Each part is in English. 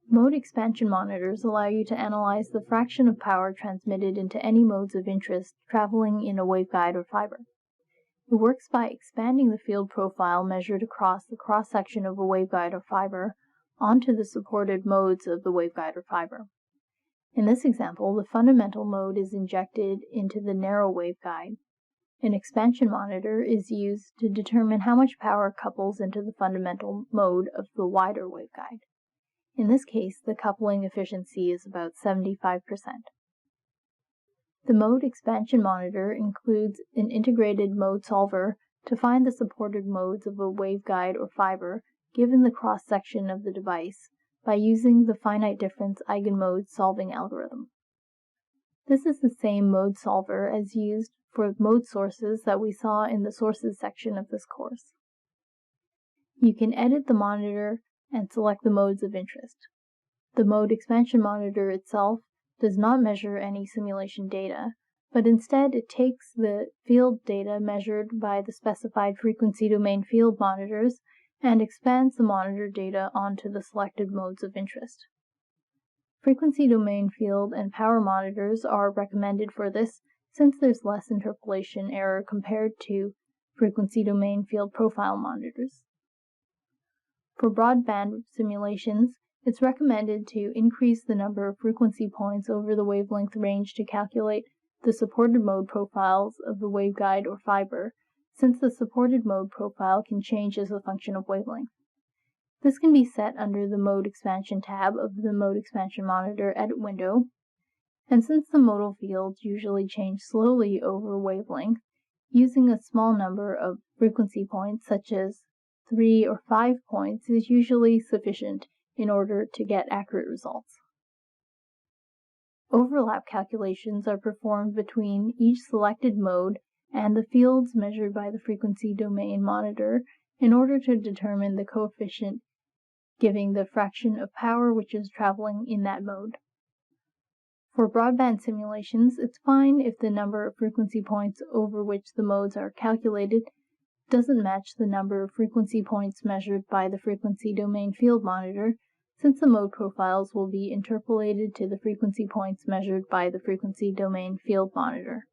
Mode expansion monitors allow you to analyze the fraction of power transmitted into any modes of interest traveling in a waveguide or fiber. It works by expanding the field profile measured across the cross-section of a waveguide or fiber onto the supported modes of the waveguide or fiber. In this example, the fundamental mode is injected into the narrow waveguide. An expansion monitor is used to determine how much power couples into the fundamental mode of the wider waveguide. In this case, the coupling efficiency is about 75%. The mode expansion monitor includes an integrated mode solver to find the supported modes of a waveguide or fiber given the cross-section of the device by using the finite difference eigenmode solving algorithm. This is the same mode solver as used for mode sources that we saw in the sources section of this course. You can edit the monitor and select the modes of interest. The mode expansion monitor itself does not measure any simulation data, but instead it takes the field data measured by the specified frequency domain field monitors and expands the monitor data onto the selected modes of interest. Frequency domain field and power monitors are recommended for this since there's less interpolation error compared to frequency domain field profile monitors. For broadband simulations, it's recommended to increase the number of frequency points over the wavelength range to calculate the supported mode profiles of the waveguide or fiber, since the supported mode profile can change as a function of wavelength. This can be set under the Mode Expansion tab of the Mode Expansion Monitor edit window, and since the modal fields usually change slowly over wavelength, using a small number of frequency points such as 3 or 5 points is usually sufficient in order to get accurate results. Overlap calculations are performed between each selected mode and the fields measured by the frequency domain monitor in order to determine the coefficient giving the fraction of power which is traveling in that mode. For broadband simulations, it's fine if the number of frequency points over which the modes are calculated doesn't match the number of frequency points measured by the frequency domain field monitor, since the mode profiles will be interpolated to the frequency points measured by the frequency domain field monitor.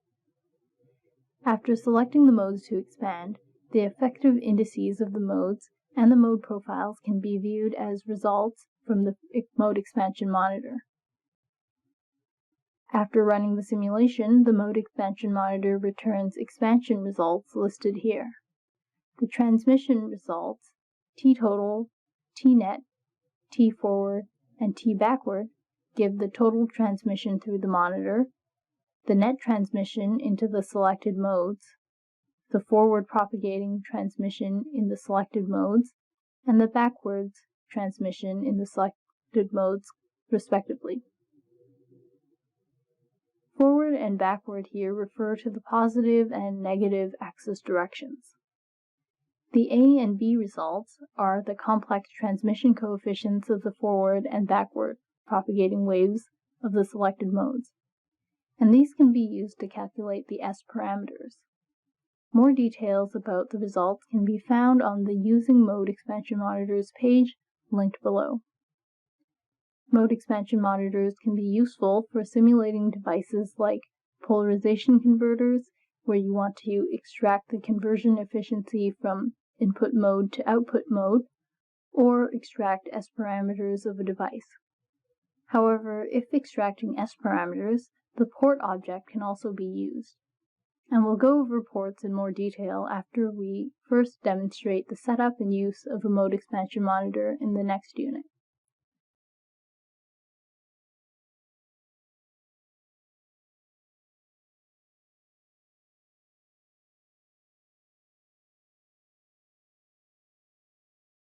After selecting the modes to expand, the effective indices of the modes and the mode profiles can be viewed as results from the mode expansion monitor. After running the simulation, the mode expansion monitor returns expansion results listed here. The transmission results, T-total, T-net, T-forward, and T-backward, give the total transmission through the monitor, the net transmission into the selected modes, the forward propagating transmission in the selected modes, and the backwards transmission in the selected modes, respectively. Forward and backward here refer to the positive and negative axis directions. The A and B results are the complex transmission coefficients of the forward and backward propagating waves of the selected modes, and these can be used to calculate the S parameters. More details about the results can be found on the Using Mode Expansion Monitors page linked below. Mode expansion monitors can be useful for simulating devices like polarization converters, where you want to extract the conversion efficiency from input mode to output mode, or extract S parameters of a device. However, if extracting S parameters, the port object can also be used. And we'll go over ports in more detail after we first demonstrate the setup and use of a mode expansion monitor in the next unit.